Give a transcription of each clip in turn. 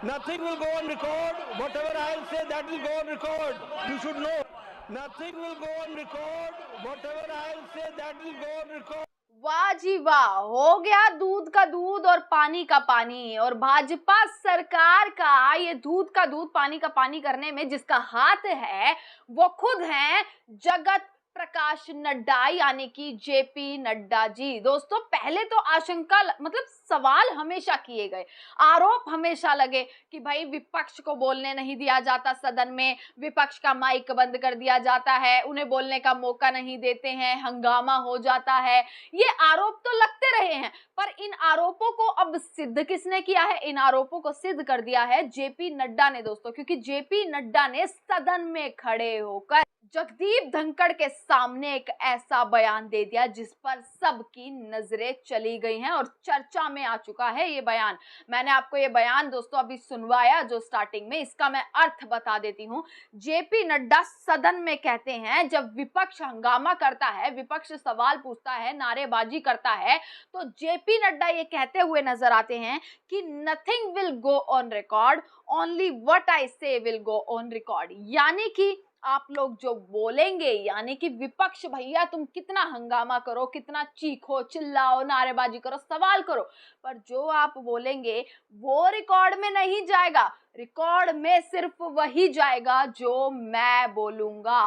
Nothing will go on record. Whatever I'll say, that will go on record. You should know. Nothing will go on record. Whatever I'll say, that will go on record. वाह जी वाह, हो गया दूध का दूध और पानी का पानी। और भाजपा सरकार का ये दूध का दूध पानी का पानी करने में जिसका हाथ है वो खुद हैं जगत प्रकाश नड्डा, यानी कि जेपी नड्डा जी। दोस्तों, पहले तो आशंका मतलब सवाल हमेशा किए गए, आरोप हमेशा लगे कि भाई विपक्ष को बोलने नहीं दिया जाता, सदन में विपक्ष का माइक बंद कर दिया जाता है, उन्हें बोलने का मौका नहीं देते हैं, हंगामा हो जाता है। ये आरोप तो लगते रहे हैं, पर इन आरोपों को अब सिद्ध किसने किया है? इन आरोपों को सिद्ध कर दिया है जेपी नड्डा ने दोस्तों, क्योंकि जेपी नड्डा ने सदन में खड़े होकर जगदीप धनखड़ के सामने एक ऐसा बयान दे दिया जिस पर सबकी नजरें चली गई हैं और चर्चा में आ चुका है ये बयान। मैंने आपको ये बयान दोस्तों अभी सुनवाया जो स्टार्टिंग में, इसका मैं अर्थ बता देती हूँ। जेपी नड्डा सदन में कहते हैं, जब विपक्ष हंगामा करता है, विपक्ष सवाल पूछता है, नारेबाजी करता है, तो जेपी नड्डा ये कहते हुए नजर आते हैं कि nothing will go on record, only what I से विल गो ऑन रिकॉर्ड। यानी कि आप लोग जो बोलेंगे, यानी कि विपक्ष भैया तुम कितना हंगामा करो, कितना चीखो चिल्लाओ, नारेबाजी करो, सवाल करो, पर जो आप बोलेंगे वो रिकॉर्ड में नहीं जाएगा। रिकॉर्ड में सिर्फ वही जाएगा जो मैं बोलूंगा।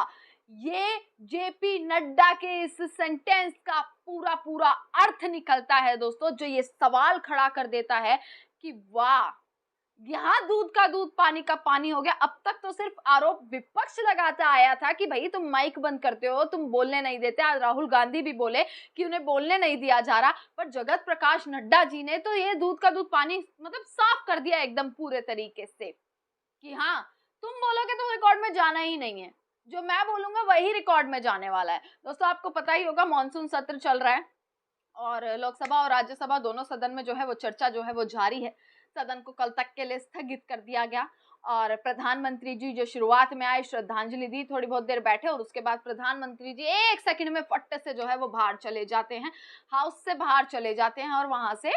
ये जेपी नड्डा के इस सेंटेंस का पूरा पूरा अर्थ निकलता है दोस्तों, जो ये सवाल खड़ा कर देता है कि वाह, यहाँ दूध का दूध पानी का पानी हो गया। अब तक तो सिर्फ आरोप विपक्ष लगाता आया था कि भाई तुम माइक बंद करते हो, तुम बोलने नहीं देते। आज राहुल गांधी भी बोले कि उन्हें बोलने नहीं दिया जा रहा, पर जगत प्रकाश नड्डा जी ने तो ये दूध का दूध पानी मतलब साफ कर दिया एकदम पूरे तरीके से कि हाँ, तुम बोलोगे तो रिकॉर्ड में जाना ही नहीं है, जो मैं बोलूंगा वही रिकॉर्ड में जाने वाला है। दोस्तों, आपको पता ही होगा मॉनसून सत्र चल रहा है और लोकसभा और राज्यसभा दोनों सदन में जो है वो चर्चा जो है वो जारी है। सदन को कल तक के लिए स्थगित कर दिया गया और प्रधानमंत्री जी जो शुरुआत में आए, श्रद्धांजलि दी, थोड़ी बहुत देर बैठे और उसके बाद प्रधानमंत्री जी एक सेकंड में फट्टे से जो है वो बाहर चले जाते हैं, हाउस से बाहर चले जाते हैं और वहां से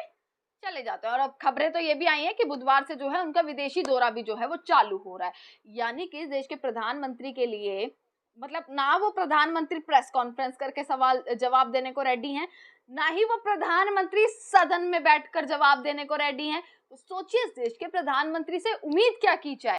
चले जाते हैं। और अब खबरें तो ये भी आई हैं कि बुधवार से जो है उनका विदेशी दौरा भी जो है वो चालू हो रहा है। यानी कि देश के प्रधानमंत्री के लिए मतलब ना वो प्रधानमंत्री प्रेस कॉन्फ्रेंस करके सवाल जवाब देने को रेडी हैं, ना ही वो प्रधानमंत्री सदन में बैठकर जवाब देने को रेडी हैं। तो सोचिए, इस देश के प्रधानमंत्री से उम्मीद क्या की जाए।